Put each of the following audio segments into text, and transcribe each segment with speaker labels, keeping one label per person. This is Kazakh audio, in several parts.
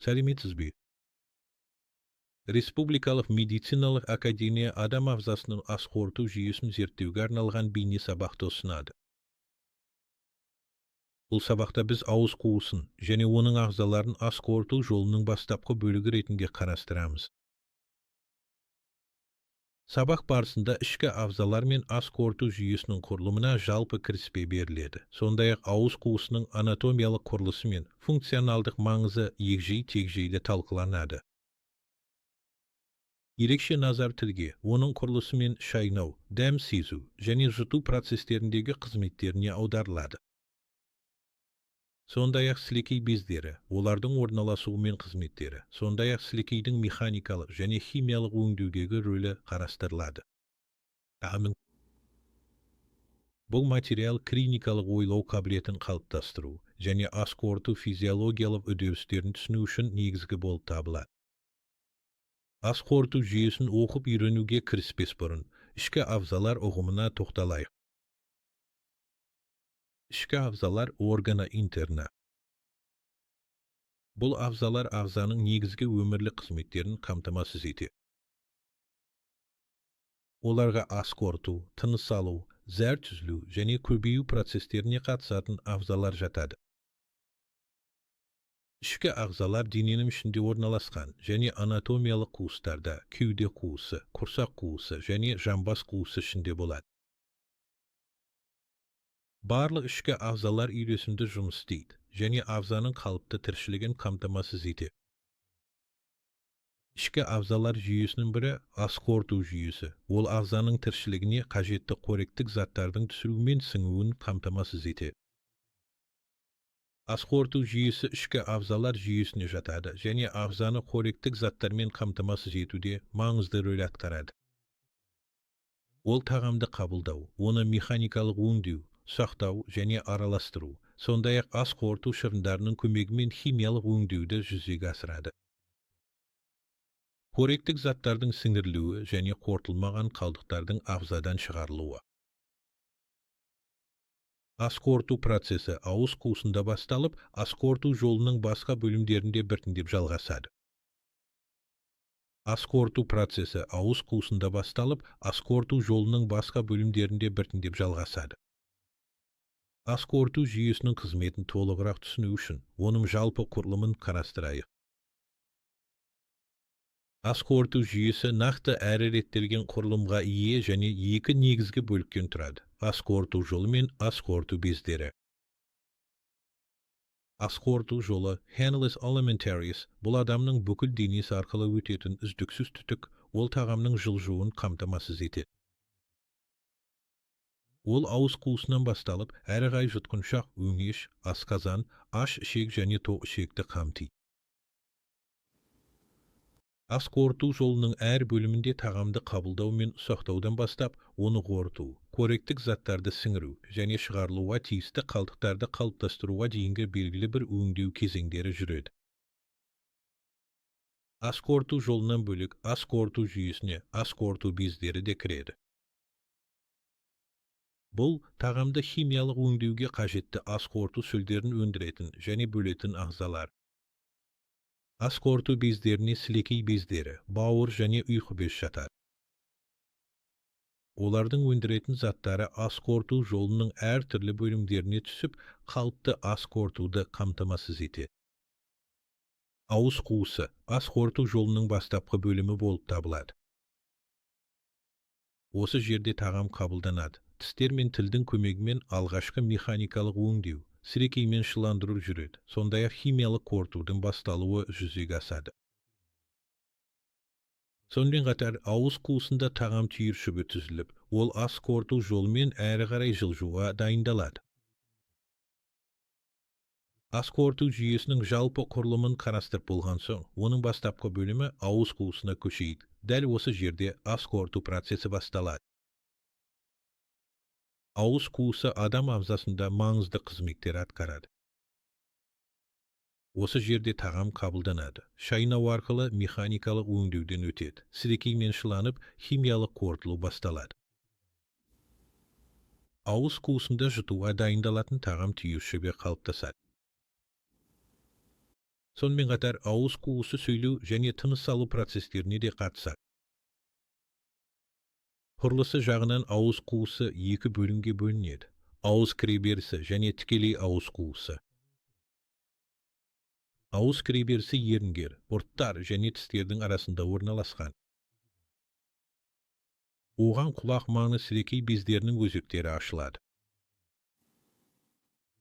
Speaker 1: Сәлеметсіз бе? Республикалық медициналық академия адам ағзасының ас қорыту жүйесін зерттеуге арналған бейне сабақты ұсынады. Бұл сабақта біз ауыз қуысын және оның ағзаларын ас қорыту жолының бастапқы бөлігі ретінде қарастырамыз. Сабақ барысында ішкі ағзалар мен ас қорыту жүйесінің құрылымына жалпы кіріспе беріледі. Сондай-ақ ауыз қуысының анатомиялық құрылысы мен функционалдық маңызы егжей-тегжейлі талқыланады. Ерекше назар тілге, оның құрылысы мен шайнау, дәм сезу және жұту процестеріндегі қызметтеріне аударылады. Сондай-ақ сілекей бездері, олардың орналасуы мен қызметтері, сондай-ақ сілекейдің механикалық және химиялық өңдеудегі рөлі қарастырылады. Бұл материал клиникалық ойлау қабілетін қалыптастыру және ас қорыту физиологиялық үдерістерін түсіну үшін негізгі болып табылады. Ас қорыту жүйесін оқып үйренуге кіріспес бұрын, ішкі ағзалар ұғымына тоқталайық. Ішкі ағзалар органа интерна. Бұл ағзалар ағзаның негізгі өмірлік қызметтерін қамтамасыз етеді. Оларға ас қорыту, тыныс алу, зәр түзілу және көбею процестеріне қатысатын ағзалар жатады. Ішкі ағзалар дененің ішінде орналасқан және анатомиялық қуыстарда кеуде қуысы, құрсақ қуысы және жамбас қуысы ішінде болады. Барлық ішкі ағзалар үйлесімді жұмыс істейді және ағзаның қалыпты тіршілігін қамтамасыз етеді. Ішкі ағзалар жүйесінің бірі ас қорыту жүйесі. Ол ағзаның тіршілігіне қажетті қоректік заттардың түсіру мен сіңуін қамтамасыз етеді. Ас қорыту жүйесі ішкі ағзалар жүйесіне жатады және ағзаны қоректік заттармен қамтамасыз етуде маңызды рөл атқарады. Ол тағамды қабылдау, оны механикалық өңдеу, сақтау және араластыру, сондай-ақ ас қорыту шырындарының көмегімен химиялық өңдеуді жүзеге асырады. Қоректік заттардың сіңірілуі және қорытылмаған қалдықтардың ағзадан шығарылуы. Ас қорыту процесі ауыз қуысында басталып, ас қорыту жолының басқа бөлімдерінде біртіндеп жалғасады. Ас қорыту процесі ауыз қуысында басталып, ас қорыту жолының басқа бөлімдерінде біртіндеп жалғасады. Ас қорыту жүйесінің қызметін толығырақ түсіну үшін, оның жалпы құрылымын қарастырайық. Ас қорыту жүйесі нақты әрі реттелген құрылымға ие және екі негізгі бөліктен тұрады: ас қорыту жолы мен ас қорыту бездері. Ас қорыту жолы Canalus alimentaris бұл адамның бүкіл денесі арқылы өтетін үздіксіз түтік, ол тағамның жылжуын қамтамасыз етеді. Ол ауыз қуысынан басталып, әрі қарай жұтқыншақ, өңеш, асқазан, аш ішек және тоқ ішекті қамтиды. Ас қорыту жолының әр бөлімінде тағамды қабылдау мен ұсақтаудан бастап, оны қорыту, қоректік заттарды сіңіру және шығарылуға тиісті қалдықтарды қалыптастыруға дейінгі белгілі бір өңдеу кезеңдері жүреді. Ас қорыту жолынан бөлек ас қорыту жүйесіне ас қорыту бездері де кіреді. Бұл тағамды химиялық өңдеуге қажетті ас қорыту сөлдерін өндіретін және бөлетін ағзалар. Ас қорыту бездеріне сілекей бездері, бауыр және ұйқы без жатады. Олардың өндіретін заттары ас қорыту жолының әр түрлі бөлімдеріне түсіп, қалыпты ас қорытуды қамтамасыз етеді. Ауыз қуысы ас қорыту жолының бастапқы бөлімі болып табылады. Осы жерде тағам қабылданады. Тістер мен тілдің көмегімен алғашқы механикалық өңдеу, сілекеймен шыландыру жүреді. Сондай-ақ химиялық қорытудың басталуы жүзеге асады. Сонымен қатар ауыз қуысында тағам түйіршігі түзіліп, ол ас қорыту жолымен әрі қарай жылжуға дайындалады. Ас қорыту жүйесінің жалпы құрылымын қарастырып болған соң, оның бастапқы бөлімі ауыз қуысына көшейді. Дәл осы жерде ас қорыту процесі басталады. Ауыз қуысы адам ағзасында маңызды қызметтер атқарады. Осы жерде тағам қабылданады. Шайнау арқылы механикалық өңдеуден өтеді. Сілекеймен шыланып, химиялық қорытылу басталады. Ауыз қуысында жұтуға дайындалатын тағам түйіршігі қалыптасады. Сонымен қатар ауыз қуысы сөйлеу және тыныс алу процестеріне де қатысады. Құрылысы жағынан ауыз қуысы екі бөлімге бөлінеді: ауыз кіреберісі және тікелей ауыз қуысы. Ауыз кіреберісі ерінгер, бұрттар және тістердің арасында орналасқан. Оған құлақ маңы сілекей бездерінің өзектері ашылады.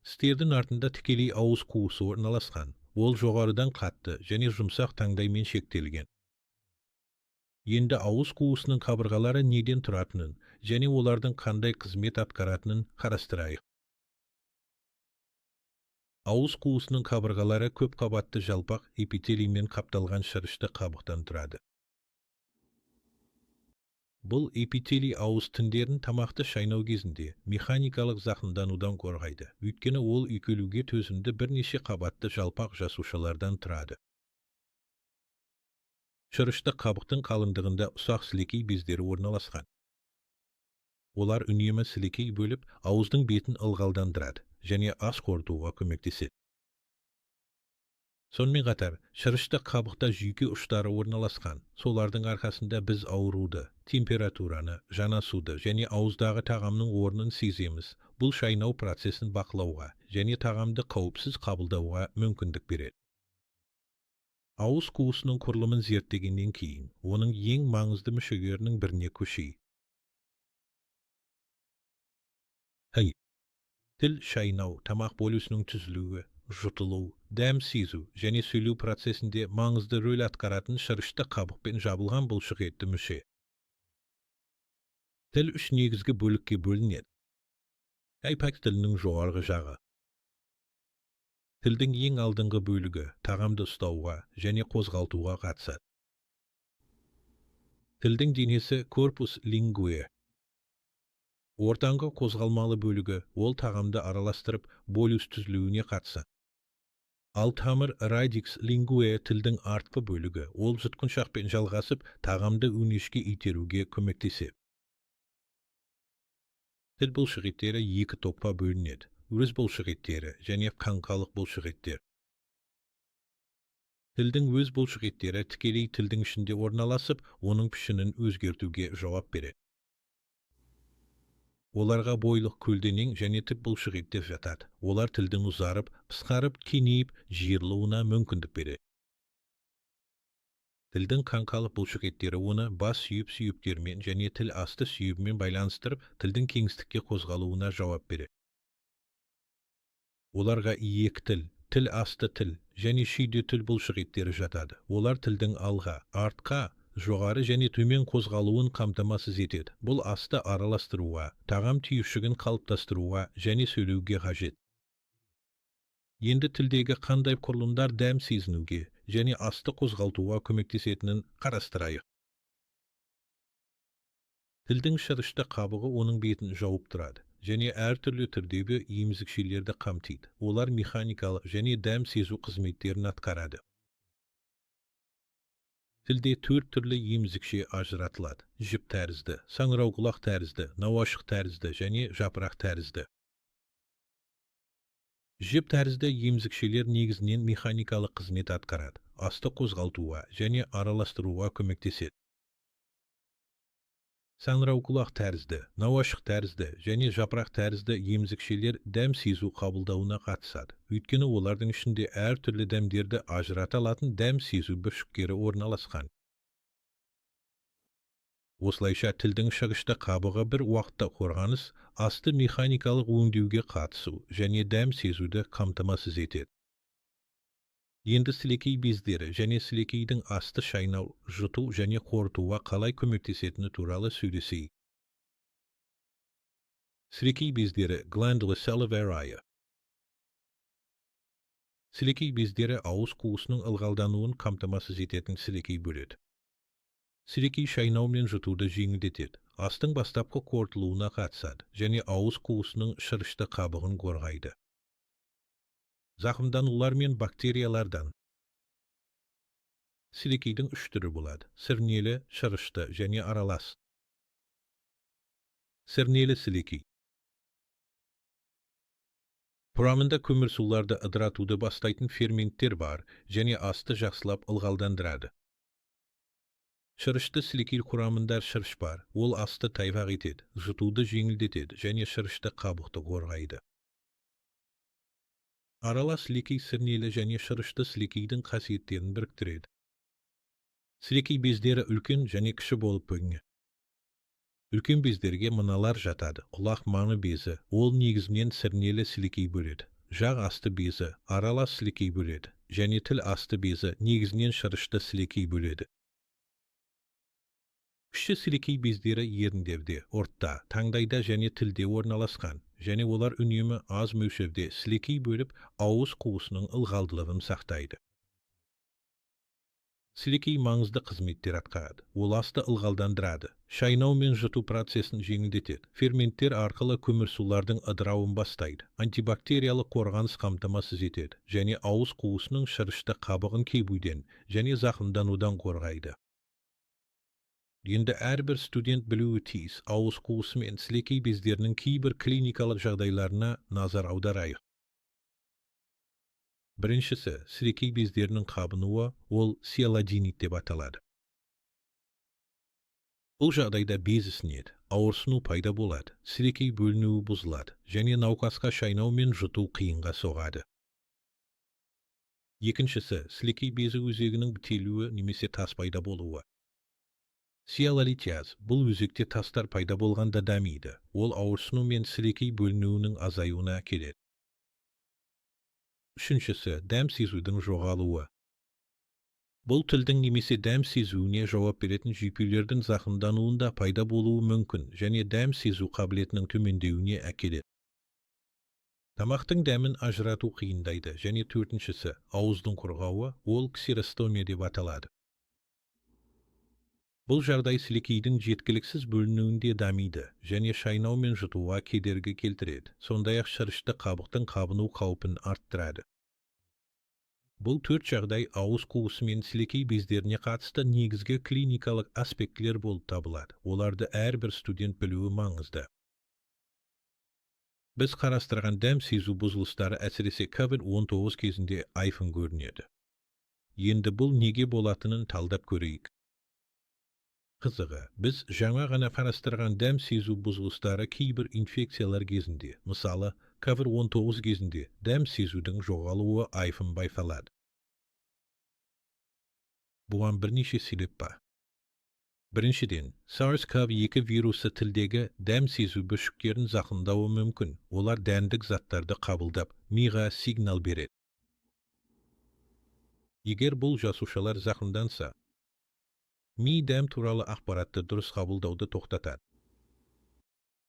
Speaker 1: Тістердің артында тікелей ауыз қуысы орналасқан. Ол жоғарыдан қатты және жұмсақ таңдаймен шектелген. Енді ауыз қуысының қабырғалары неден тұратынын және олардың қандай қызмет атқаратынын қарастырайық. Ауыз қуысының қабырғалары көп қабатты жалпақ эпителиймен қапталған шырышты қабықтан тұрады. Бұл эпителий ауыз тіндерін тамақты шайнау кезінде механикалық зақымданудан қорғайды, өйткені ол үйкелуге төзімді бірнеше қабатты жалпақ жасушалардан тұрады. Шырышты қабықтың қалыңдығында ұсақ сілекей бездері орналасқан. Олар үнемі сілекей бөліп, ауыздың бетін ылғалдандырады және ас қорытуға көмектеседі. Сонымен қатар, шырышты қабықта жүйке ұштары орналасқан. Солардың арқасында біз ауруды, температураны, жанасуды және ауыздағы тағамның орнын сеземіз. Бұл шайнау процесін бақылауға және тағамды қауіпсіз қабылдауға мүмкіндік береді. Ауыз қуысының құрылымын зерттегеннен кейін, оның ең маңызды мүшелерінің біріне көшейік. Тіл шайнау, тамақ бөлісінің түзілуі, жұтылу, дәм сезу және сөйлеу процесінде маңызды рөл атқаратын шырышты қабықпен жабылған бұлшық етті мүше. Тіл үш негізгі бөлікке бөлінеді. Айпақ тілінің жоғарғы жағы. Тілдің ең алдыңғы бөлігі тағамды ұстауға және қозғалтуға қатысады. Тілдің денесі корпус лингуэ. Ортаңғы қозғалмалы бөлігі, ол тағамды араластырып, болюс түзілуіне қатысады. Ал тамыр радикс лингуэ тілдің артқы бөлігі, ол жұтқыншақпен жалғасып, тағамды өңешке итеруге көмектеседі. Тіл бұлшықеттері екі топқа бөлінеді: өз бұлшықеттері және қаңқалық бұлшықеттер. Тілдің өз бұлшықеттері тікелей тілдің ішінде орналасып, оның пішінін өзгертуге жауап береді. Оларға бойлық көлденең және тік бұлшықеттер жатады. Олар тілдің ұзарып, қысқарып, кеңейіп, жиырылуына мүмкіндік береді. Тілдің қаңқалық бұлшықеттері оны бас сүйектермен және тіл асты сүйегімен байланыстырып, тілдің кеңістікке қозғалуына жауап береді. Оларға иек тіл, тіл асты тіл және шүйде тіл бұлшықеттері жатады. Олар тілдің алға, артқа, жоғары және төмен қозғалуын қамтамасыз етеді. Бұл асты араластыруға, тағам түйіршігін қалыптастыруға және сөйлеуге қажет. Енді тілдегі қандай құрылымдар дәм сезінуге және асты қозғалтуға көмектесетінін қарастырайық. Тілдің шырышты қабығы оның бетін жауып тұрады және әртүрлі түрдегі емізікшелерді қамтиды. Олар механикалық және дәм сезу қызметтерін атқарады. Тілде төрт түрлі емізікше ажыратылады: жіп тәрізді, саңырауқұлақ тәрізді, науашық тәрізді және жапырақ тәрізді. Жіп тәрізді емізікшелер негізінен механикалық қызмет атқарады, асты қозғалтуға және араластыруға көмектеседі. Саңырауқұлақ тәрізді, науашық тәрізді және жапырақ тәрізді емізікшелер дәм сезу қабылдауына қатысады, өйткені олардың ішінде әртүрлі дәмдерді ажырата алатын дәм сезу бүршіктері орналасқан. Осылайша тілдің шығышты қабығы бір уақытта қорғаныс, асты механикалық өңдеуге қатысу және дәм сезуді қамтамасыз етеді. Енді сілекей бездері және сілекейдің асты шайнау, жұту және қорытуға қалай көмектесетіні туралы сөйлесейік. Сілекей бездері glandula salivarius. Сілекей бездері ауыз қуысының ылғалдануын қамтамасыз ететін сілекей бөледі. Сілекей шайнау мен жұтуды жеңілдетеді, астың бастапқы қорытылуына қатысады және ауыз қуысының шырышты қабығын қорғайды. Зақымданулар мен бактериялардан. Сілекейдің үш түрі болады: сірнелі, шырышты және аралас. Сірнелі сілекей. Құрамында көмірсуларды ыдыратуды бастайтын ферменттер бар, және асты жақсылап ылғалдандырады. Шырышты сілекей құрамында шырыш бар, ол асты тайвақ етеді, жұтуды жеңілдетеді, және шырышты қабықты қорғайды. Аралас сілекей сірнелі және шырышты сілекейдің қасиеттерін біріктіреді. Сілекей бездері үлкен және кіші болып бөлінеді. Үлкен бездерге мыналар жатады: құлақ маңы безі, ол негізінен сірнелі сілекей бөледі. Жақ асты безі, аралас сілекей бөледі, және тіл асты безі, негізінен шырышты сілекей бөледі. Кіші сілекей бездері еріндерде, ортта, таңдайда және тілде орналасқан, және олар үнемі аз мөлшерде сілекей бөліп, ауыз қуысының ылғалдылығын сақтайды. Сілекей маңызды қызметтер атқарады. Ол асты ылғалдандырады, шайнау мен жұту процесін жеңілдетеді, ферменттер арқылы көмірсулардың ыдырауын бастайды, антибактериялық қорғаныс қамтамасыз етеді, және ауыз қуысының шырышты қабығын кебуден және зақымданудан қорғайды. Енді әрбір студент білуі тиіс: ауыз қуысы мен сілекей бездерінің кейбір клиникалық жағдайларына назар аударайық. Біріншісі, сілекей бездерінің қабынуы, ол сиалодинит деп аталады. Бұл жағдайда без ісінеді, ауырсыну пайда болады, сілекей бөлінуі бұзылады, және науқасқа шайнау мен жұту қиынға соғады. Екіншісі, сілекей безі өзегінің бітелуі немесе тас пайда болуы. Сиалолитиаз, бұл өзекте тастар пайда болғанда дамиды, ол ауырсыну мен сілекей бөлінуінің азаюына әкеледі. Үшіншісі, дәм сезудің жоғалуы. Бұл тілдің немесе дәм сезуіне жауап беретін жүйкелердің зақымдануында пайда болуы мүмкін, және дәм сезу қабілетінің төмендеуіне әкеледі. Тамақтың дәмін ажырату қиындайды. Және төртіншісі, ауыздың құрғауы, ол ксеростомия деп аталады. Бұл жағдай сілекейдің жеткіліксіз бөлінуінде дамиды, және шайнау мен жұтуға кедергі келтіреді, сондай-ақ шырышты қабықтың қабыну қаупін арттырады. Бұл төрт жағдай ауыз қуысы мен сілекей бездеріне қатысты негізгі клиникалық аспектілер болып табылады. Оларды әрбір студент білуі маңызды. Біз қарастырған дәм сезу бұзылыстары әсіресе COVID-19 кезінде айқын көрінеді. Енді бұл неге болатынын талдап көрейік. Қызығы, біз жаңа ғана қарастырған дәм сезу бұзылыстары кейбір инфекциялар кезінде, мысалы COVID-19 кезінде дәм сезудің жоғалуы айқын байқалады. Бұған бірнеше себеп бар. Біріншіден, SARS-CoV-2 вирусы тілдегі дәм сезу бүршіктерін зақымдауы мүмкін. Олар дәндік заттарды қабылдап, миға сигнал береді. Егер бұл жасушалар зақымданса, ми дәм туралы ақпаратты дұрыс қабылдауды тоқтатады.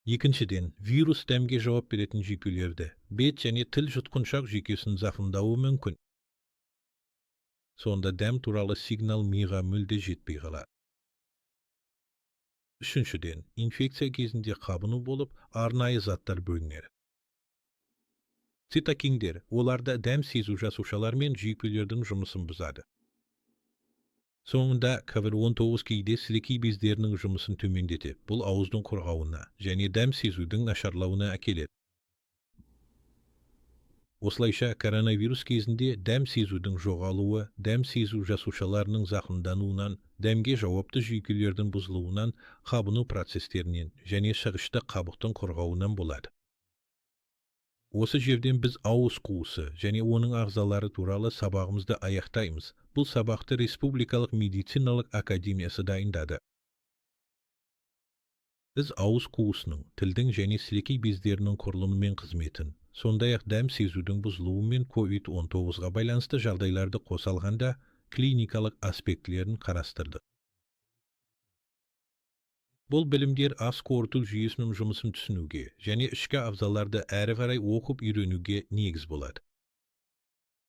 Speaker 1: Екіншіден, вирус дәмге жауап беретін жүйкелерді, бет және тіл жұтқыншақ жүйкесін зақымдауы мүмкін. Сонда дәм туралы сигнал миға мүлде жетпей қалады. Үшіншіден, инфекция кезінде қабыну болып, арнайы заттар бөлінеді. Цитокиндер, оларда дәм сезу жасушалар мен жүйкелердің жұмысын бұзады. Соңында COVID-19 кейде сілекей бездерінің жұмысын төмендетеді. Бұл ауыздың құрғауына және дәм сезудің нашарлауына әкеледі. Осылайша, коронавирус кезінде дәм сезудің жоғалуы, дәм сезу жасушаларының зақымдануынан, дәмге жауапты жүйкелердің бұзылуынан, қабыну процестерінен және шырышты қабықтың құрғауынан болады. Осы жерден біз ауыз қуысы және оның ағзалары туралы сабағымызды аяқтаймыз. Бұл сабақты Республикалық медициналық академиясы дайындады. Біз ауыз қуысының, тілдің және сілекей бездерінің құрылымы мен қызметін, сондай-ақ дәм сезудің бұзылуы мен COVID-19-ға байланысты жағдайларды қоса алғанда клиникалық аспектілерін қарастырдық. Бұл білімдер ас қорыту жүйесінің жұмысын түсінуге және ішкі ағзаларды әрі қарай оқып үйренуге негіз болады.